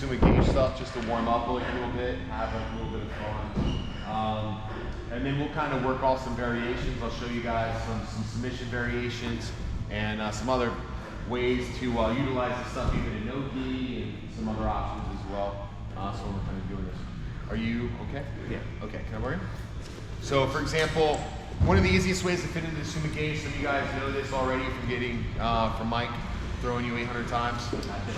Sumi Gaeshi stuff just to warm up a little bit, have a little bit of fun. And then we'll kind of work off some variations. I'll show you guys some submission variations and some other ways to utilize the stuff even in no gi and some other options as well. So we're kind of doing this. Are you okay? Yeah. Okay, can I borrow you? So for example, one of the easiest ways to fit into the Sumi Gaeshi, some of you guys know this already from getting, from Mike throwing you 800 times. I did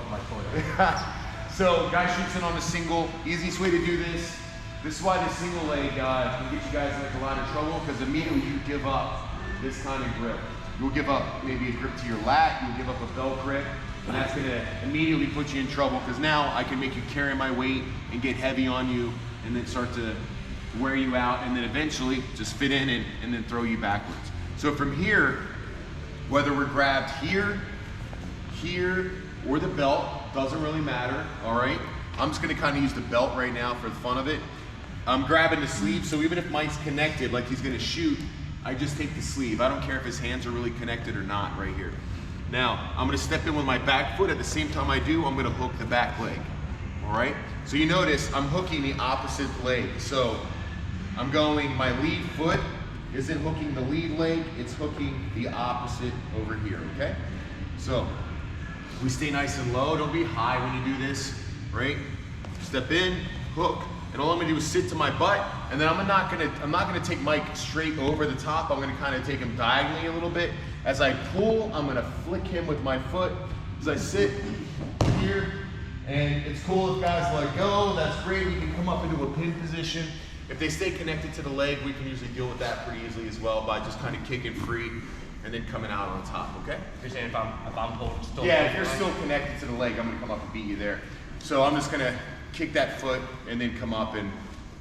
my toilet. So guy shoots in on a single. Easiest way to do this. This is why the single leg can get you guys in like a lot of trouble, because immediately you give up this kind of grip. You'll give up maybe a grip to your lat, you'll give up a belt grip, and that's gonna immediately put you in trouble, because now I can make you carry my weight and get heavy on you and then start to wear you out, and then eventually just fit in and then throw you backwards. So from here, whether we're grabbed here, here, or the belt, doesn't really matter, all right? I'm just gonna kind of use the belt right now for the fun of it. I'm grabbing the sleeve, so even if Mike's connected, like he's gonna shoot, I just take the sleeve. I don't care if his hands are really connected or not right here. Now, I'm gonna step in with my back foot. At the same time I do, I'm gonna hook the back leg, all right? So you notice I'm hooking the opposite leg. So I'm going, my lead foot isn't hooking the lead leg, it's hooking the opposite over here, okay? So we stay nice and low, don't be high when you do this, right? Step in, hook, and all I'm gonna do is sit to my butt, and then I'm not gonna take Mike straight over the top, I'm gonna kind of take him diagonally a little bit. As I pull, I'm gonna flick him with my foot as I sit here, and it's cool if guys let go, that's great, we can come up into a pin position. If they stay connected to the leg, we can usually deal with that pretty easily as well by just kind of kicking free and then coming out on top, okay? You're saying if I'm still yeah, if you're still connected to the leg, I'm gonna come up and beat you there. So I'm just gonna kick that foot and then come up and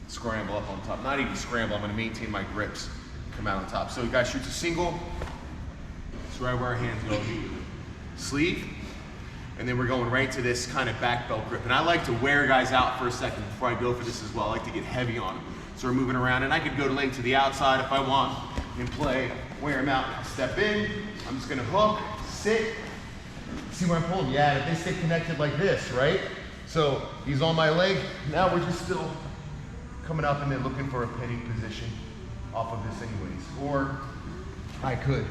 scramble up on top. Not even scramble, I'm gonna maintain my grips, come out on top. So the guy shoots a single, that's right where our hands go. Sleeve, and then we're going right to this kind of back belt grip. And I like to wear guys out for a second before I go for this as well. I like to get heavy on them. So we're moving around, and I could go leg to the outside if I want and play, wear them out. Step in, I'm just gonna hook, sit. See where I'm pulling? Yeah, if they stay connected like this, right? So he's on my leg. Now we're just still coming up and then looking for a pinning position off of this anyways. Or I could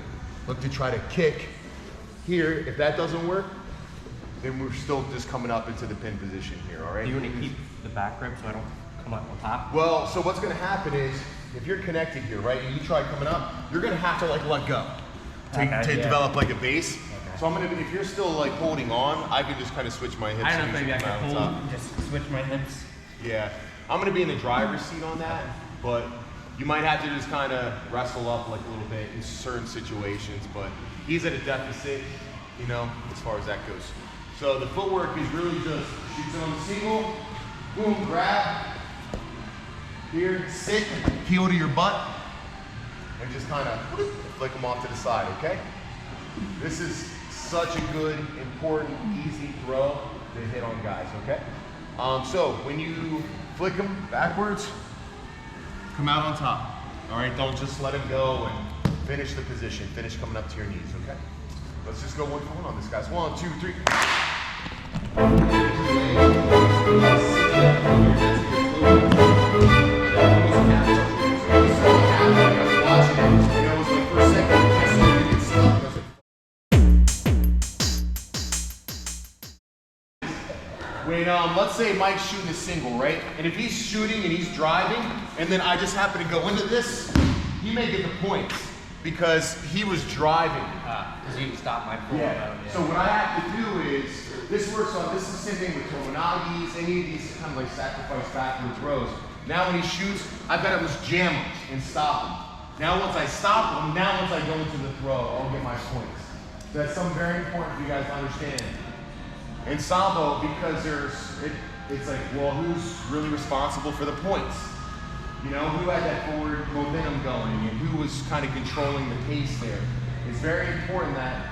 look to try to kick here. If that doesn't work, then we're still just coming up into the pin position here, all right? Do you want to keep the back grip so I don't come up on top? Well, so what's gonna happen is, if you're connected here, right, and you try coming up, you're gonna have to like let go to develop like a base. Okay. So I'm gonna, if you're still like holding on, I can just kind of switch my hips. I don't know, maybe I can hold and just switch my hips. Yeah, I'm gonna be in the driver's seat on that, but you might have to just kind of wrestle up like a little bit in certain situations, but he's at a deficit, you know, as far as that goes. So the footwork is really just shoots on the single, boom, grab, here, sit, heel to your butt, and just kind of flick them off to the side, okay? This is such a good, important, easy throw to hit on guys, okay? So when you flick them backwards, come out on top, all right? Don't just let him go and finish the position. Finish coming up to your knees, okay? Let's just go one for one on this, guys. 1, 2, 3. When, let's say Mike's shooting a single, right? And if he's shooting and he's driving, and then I just happen to go into this, he may get the points because he was driving. Because you can stop my pull. Yeah. So what I have to do is, this works on, this is the same thing with Tomonagis, any of these kind of like sacrifice backward throws. Now when he shoots, I've got to just jam him and stop him. Now once I stop him, now once I go into the throw, I'll get my points. So that's something very important for you guys to understand. In SAMBO, because it's like, well, who's really responsible for the points? You know, who had that forward momentum going and who was kind of controlling the pace there? It's very important that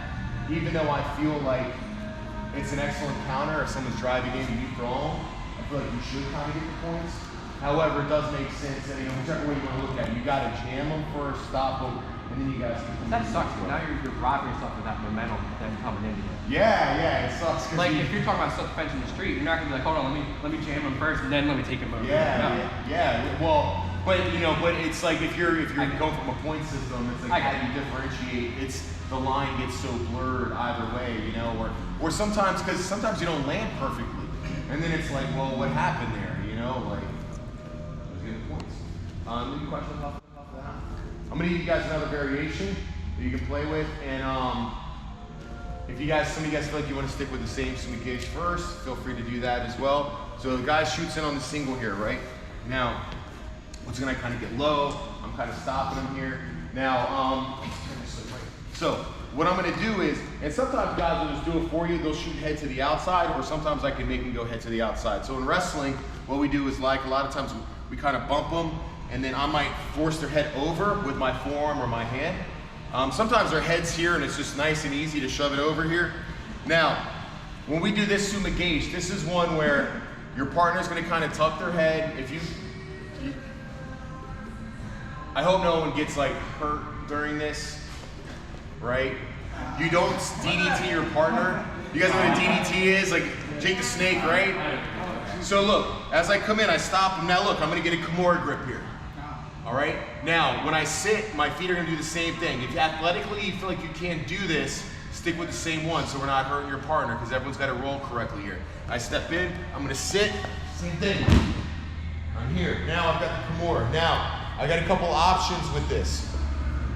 even though I feel like it's an excellent counter, if someone's driving in and you throw them, I feel like you should kind of get the points. However, it does make sense that, you know, whichever way you want to look at it, you got to jam them first, stop them, and then you guys can. That sucks. Now you're robbing yourself of that momentum then coming in here. Yeah, it sucks. Like if you're talking about self-defense in the street, you're not gonna be like, hold on, let me jam him first, and then let me take him over. Yeah. Well, but it's like if you're going from a point system, it's like how do you differentiate? It's the line gets so blurred either way, or sometimes because sometimes you don't land perfectly, and then it's like, well, what happened there? Like those good points. Any questions off of that? I'm gonna give you guys another variation that you can play with, and if some of you guys feel like you want to stick with the same Sumi Gaeshi first, feel free to do that as well. So the guy shoots in on the single here, right? Now, what's gonna kind of get low, I'm kind of stopping him here. Now, so what I'm gonna do is, and sometimes guys will just do it for you, they'll shoot head to the outside, or sometimes I can make them go head to the outside. So in wrestling, what we do is like a lot of times we kind of bump them, and then I might force their head over with my forearm or my hand. Sometimes their head's here and it's just nice and easy to shove it over here. Now, when we do this Sumi Gaeshi, this is one where your partner's gonna kind of tuck their head. I hope no one gets like hurt during this, right? You don't DDT your partner. You guys know what a DDT is? Like Jake the Snake, right? So look, as I come in, I stop him. Now look, I'm gonna get a KIMURA grip here. All right? Now, when I sit, my feet are gonna do the same thing. If athletically you feel like you can't do this, stick with the same one so we're not hurting your partner because everyone's gotta roll correctly here. I step in, I'm gonna sit, same thing. I'm here. Now I've got the KIMURA. Now, I got a couple options with this.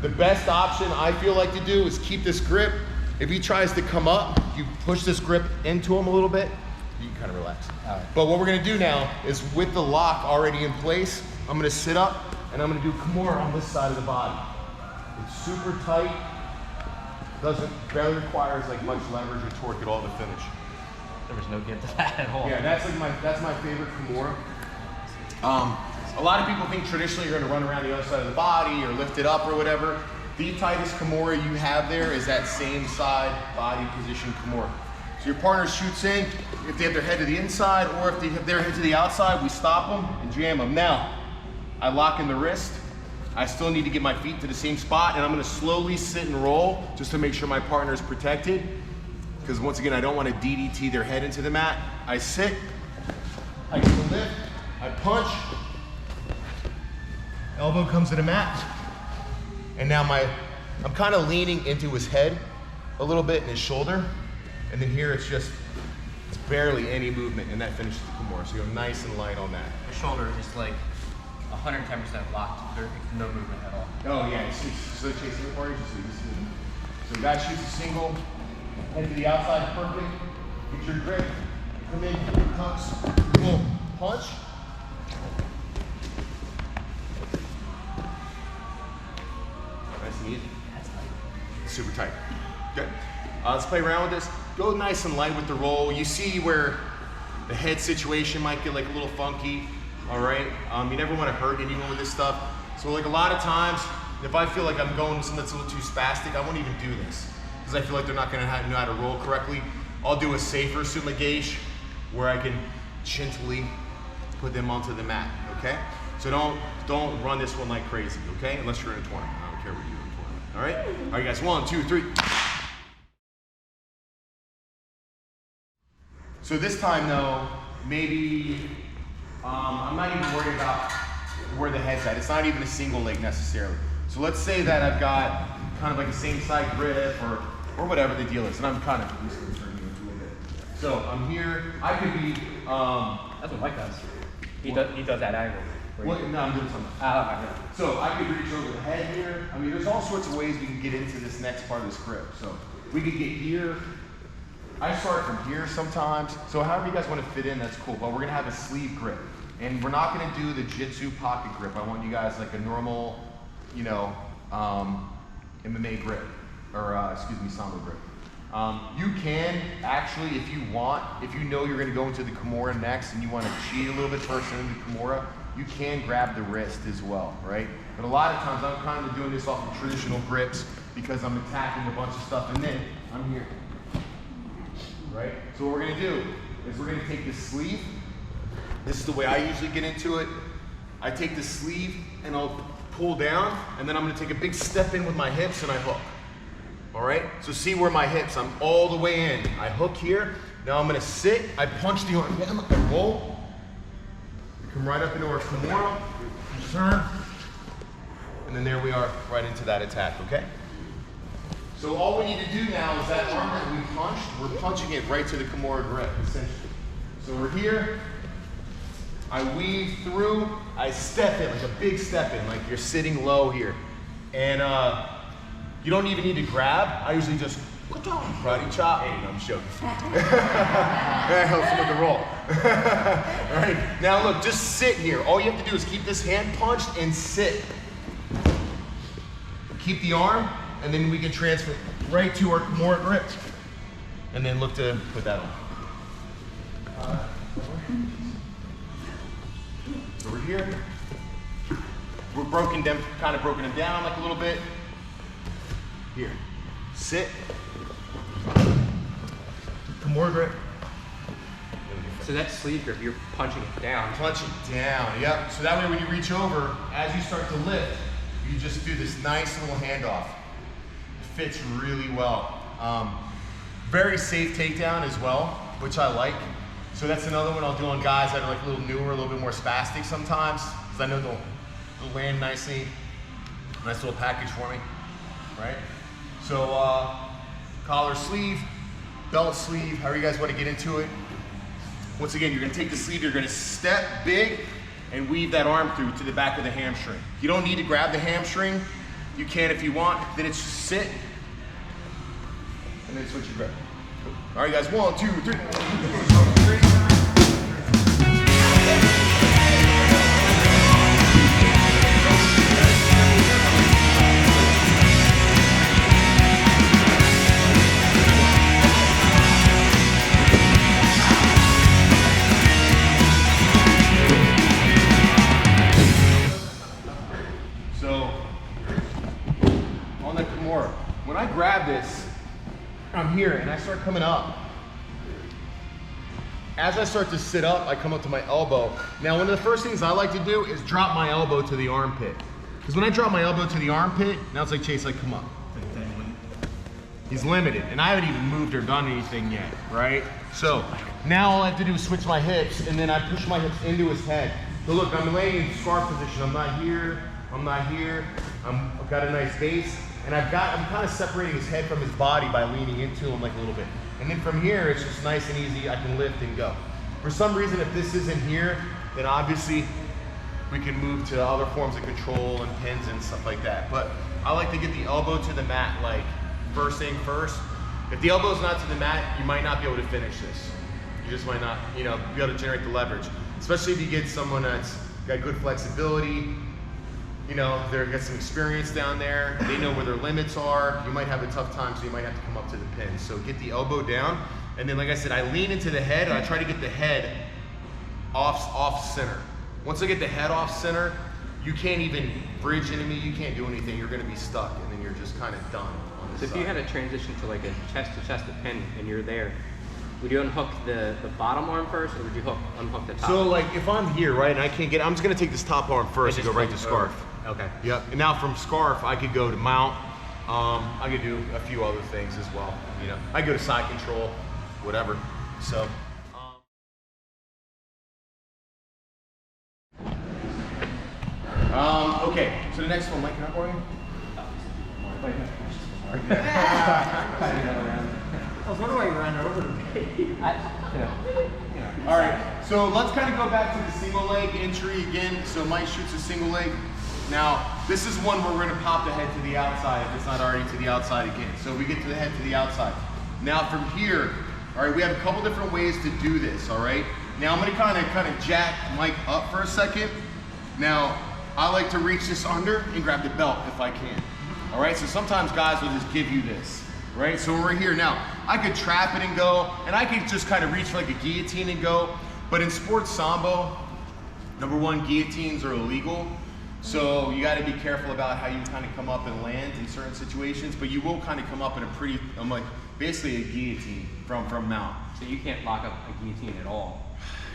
The best option I feel like to do is keep this grip. If he tries to come up, you push this grip into him a little bit, you can kind of relax. All right. But what we're gonna do now is with the lock already in place, I'm gonna sit up and I'm gonna do KIMURA on this side of the body. It's super tight, barely requires like much leverage or torque at all to finish. There was no give to that at all. Yeah, that's my favorite KIMURA. A lot of people think traditionally you're gonna run around the other side of the body or lift it up or whatever. The tightest KIMURA you have there is that same side body position KIMURA. So your partner shoots in, if they have their head to the inside or if they have their head to the outside, we stop them and jam them. Now, I lock in the wrist. I still need to get my feet to the same spot and I'm gonna slowly sit and roll just to make sure my partner is protected. Because once again, I don't want to DDT their head into the mat. I sit, I get the lift, I punch, elbow comes to the mat, and now I'm kind of leaning into his head a little bit and his shoulder, and then here it's barely any movement, and that finishes the KIMURA. So you're nice and light on that. The shoulder is like 110% locked. There's no movement at all. Oh yeah, it's so chasing the party, just like this. So guy shoots a single, head to the outside, perfect. Get your grip, come in, tucks, boom, punch. Nice and easy. That's tight. Super tight. Good. Let's play around with this. Go nice and light with the roll. You see where the head situation might get like a little funky. All right. You never want to hurt anyone with this stuff. So like a lot of times, if I feel like I'm going with something that's a little too spastic, I won't even do this because I feel like they're not going to know how to roll correctly. I'll do a safer Sumi Gaeshi where I can gently put them onto the mat. Okay. So don't run this one like crazy. Okay, unless you're in a tournament. I don't care what you do in a tournament. All right. All right, guys. 1, 2, 3. So this time though, maybe I'm not even worried about where the head's at. It's not even a single leg necessarily. So let's say that I've got kind of like a same side grip or whatever the deal is, and I'm kind of turning you into it. So I'm here. I could be. That's what Mike does. He does that angle. Well, no, I'm doing something. Okay. So I could reach over the head here. I mean, there's all sorts of ways we can get into this next part of this grip. So we could get here. I start from here sometimes. So however you guys want to fit in, that's cool. But we're gonna have a sleeve grip. And we're not gonna do the Jitsu pocket grip. I want you guys like a normal, MMA grip, or excuse me, SAMBO grip. You can actually, if you want, if you know you're gonna go into the KIMURA next and you wanna cheat a little bit first into the KIMURA, you can grab the wrist as well, right? But a lot of times I'm kind of doing this off of traditional grips because I'm attacking a bunch of stuff and then I'm here, right? So what we're gonna do is we're gonna take this sleeve. This is the way I usually get into it. I take the sleeve and I'll pull down, and then I'm gonna take a big step in with my hips and I hook. All right, so see where my hips, I'm all the way in. I hook here, now I'm gonna sit, I punch the arm down, I roll, we come right up into our KIMURA, turn, and then there we are, right into that attack, okay? So all we need to do now is that arm that we punched, we're punching it right to the KIMURA grip, essentially. So we're here, I weave through, I step in, like a big step in, like you're sitting low here. And you don't even need to grab. I usually just karate chop. Hey, no, I'm joking. That helps with the roll. All right, now look, just sit here. All you have to do is keep this hand punched and sit. Keep the arm, and then we can transfer right to our KIMURA grip. And then look to put that on. So we're here. We're kind of broken them down like a little bit. Here, sit. KIMURA grip. So that sleeve grip, you're punching it down. Punch it down, yep. So that way when you reach over, as you start to lift, you just do this nice little handoff. It fits really well. Very safe takedown as well, which I like. So that's another one I'll do on guys that are like a little newer, a little bit more spastic sometimes, because I know they'll land nicely. Nice little package for me, right? So collar sleeve, belt sleeve, however you guys want to get into it. Once again, you're gonna take the sleeve, you're gonna step big and weave that arm through to the back of the hamstring. You don't need to grab the hamstring. You can if you want, then it's just sit and then switch your grip. All right, guys, 1, 2, 3. When I grab this, I'm here and I start coming up. As I start to sit up, I come up to my elbow. Now, one of the first things I like to do is drop my elbow to the armpit. Because when I drop my elbow to the armpit, now it's like Chase, like, come up. He's limited, and I haven't even moved or done anything yet, right? So now all I have to do is switch my hips, and then I push my hips into his head. So look, I'm laying in scarf position. I'm not here, I'm not here. I've got a nice base. And I'm kind of separating his head from his body by leaning into him like a little bit. And then from here, it's just nice and easy. I can lift and go. For some reason, if this isn't here, then obviously we can move to other forms of control and pins and stuff like that. But I like to get the elbow to the mat, like first thing first. If the elbow's not to the mat, you might not be able to finish this. You just might not, be able to generate the leverage. Especially if you get someone that's got good flexibility, they've got some experience down there, they know where their limits are, you might have a tough time, so you might have to come up to the pin. So get the elbow down, and then like I said, I lean into the head, and I try to get the head off center. Once I get the head off center, you can't even bridge into me, you can't do anything, you're gonna be stuck, and then you're just kind of done on this side. So if you had a transition to like a chest-to-chest pin, and you're there, would you unhook the bottom arm first, or would you unhook the top? So like if I'm here, right, and I can't get, I'm just gonna take this top arm first and go right to scarf. Okay. Yep. And now from scarf, I could go to mount. I could do a few other things as well. I go to side control, whatever. So. Okay. So the next one, Mike, can I borrow you? I was wondering why you ran over to me. All right, so let's kind of go back to the single leg entry again. So Mike shoots a single leg. Now, this is one where we're gonna pop the head to the outside if it's not already to the outside again. So we get to the head to the outside. Now from here, all right, we have a couple different ways to do this, all right? Now I'm gonna kind of jack Mike up for a second. Now, I like to reach this under and grab the belt if I can. All right, so sometimes guys will just give you this, right? So we're here now. I could trap it and go, and I could just kind of reach for like a guillotine and go. But in sports sambo, number one, guillotines are illegal. So you got to be careful about how you kind of come up and land in certain situations, but you will kind of come up in a pretty, like basically a guillotine from mount. So you can't lock up a guillotine at all?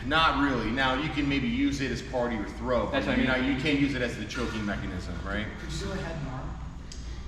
Not really. Now you can maybe use it as part of your throw, but That's what I mean. you can't use it as the choking mechanism, right? Could you do a head and arm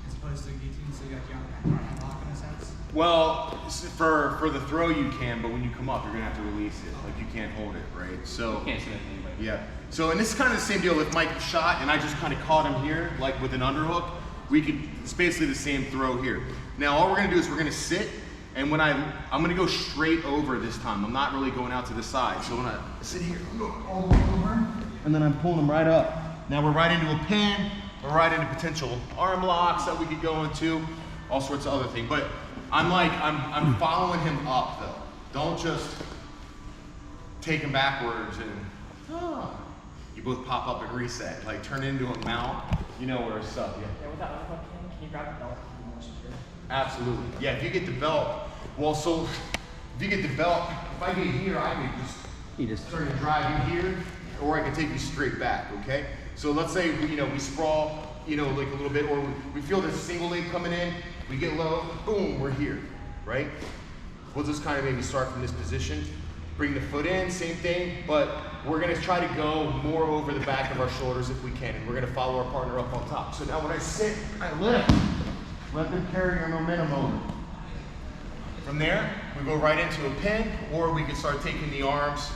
as opposed to a guillotine, so you got your arm lock in a sense? Well, for the throw you can, but when you come up, you're gonna have to release it. Like you can't hold it, right? So You can't see that anyway. yeah. So and this is kind of the same deal. If Mike shot and I just kind of caught him here, like with an underhook, it's basically the same throw here. Now all we're gonna do is we're gonna sit, and when I'm gonna go straight over this time. I'm not really going out to the side. So when I sit here, I'm going all the way over, and then I'm pulling them right up. Now we're right into a pin, we're right into potential arm locks that we could go into, all sorts of other things. But I'm following him up though. Don't just take him backwards and you both pop up and reset. Like turn into a mount. You know where it's up. Yeah, with that underhook, can you grab the belt to be more secure? Absolutely. Yeah, if you get the belt, well, so if you get the belt, if I get here, I can just turn and drive you here, or I can take you straight back, okay? So let's say, we sprawl, like a little bit, or we feel this single leg coming in, we get low, boom, we're here, right? We'll just kind of maybe start from this position, bring the foot in, same thing, but we're gonna try to go more over the back of our shoulders if we can, and we're gonna follow our partner up on top. So now when I sit, I lift. Let them carry your momentum over. From there, we go right into a pin, or we can start taking the arms,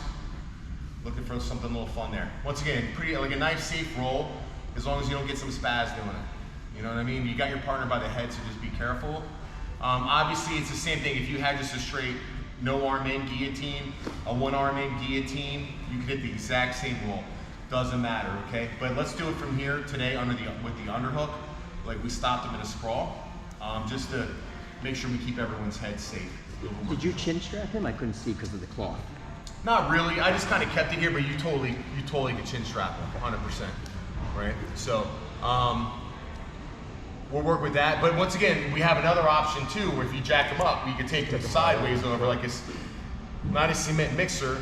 looking for something a little fun there. Once again, pretty like a nice safe roll, as long as you don't get some spaz doing it. You know what I mean? You got your partner by the head, so just be careful. Obviously, it's the same thing. If you had just a straight no arm in guillotine, a one arm in guillotine, you could hit the exact same roll. Doesn't matter, okay? But let's do it from here today with the underhook. Like we stopped him in a sprawl, just to make sure we keep everyone's head safe. Did you chin strap him? I couldn't see because of the cloth. Not really. I just kind of kept it here, but you totally could chin strap him, 100%, right? So we'll work with that. But once again, we have another option too, where if you jack him up, we could take him sideways over, like it's not a cement mixer,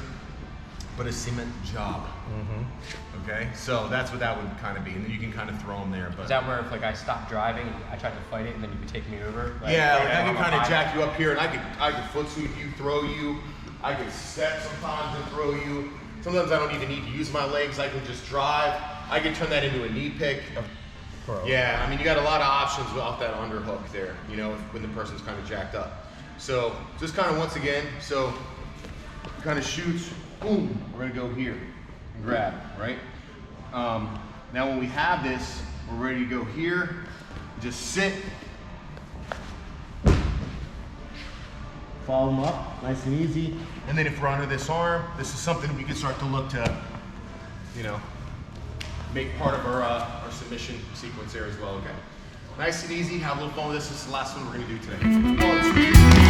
but a cement job. Okay, so that's what that would kind of be, and then you can kind of throw them there. But Is that where if like I stopped driving, I tried to fight it, and then you could take me over? Like, yeah, like, like I I'm can on kind of fire? jack you up here, and I could foot sweep you, throw you. I could step sometimes and throw you. Sometimes I don't even need to use my legs. I can just drive. I can turn that into a knee pick. Yeah, I mean, you got a lot of options off that underhook there, when the person's kind of jacked up. So just kind of once again, so kind of shoots, boom, we're gonna go here and grab, right? Now when we have this, we're ready to go here, just sit, follow them up, nice and easy. And then if we're under this arm, this is something we can start to look to, make part of our submission sequence there as well, okay? Nice and easy, have a little fun with this. This is the last one we're gonna do today. 1, 2, 3.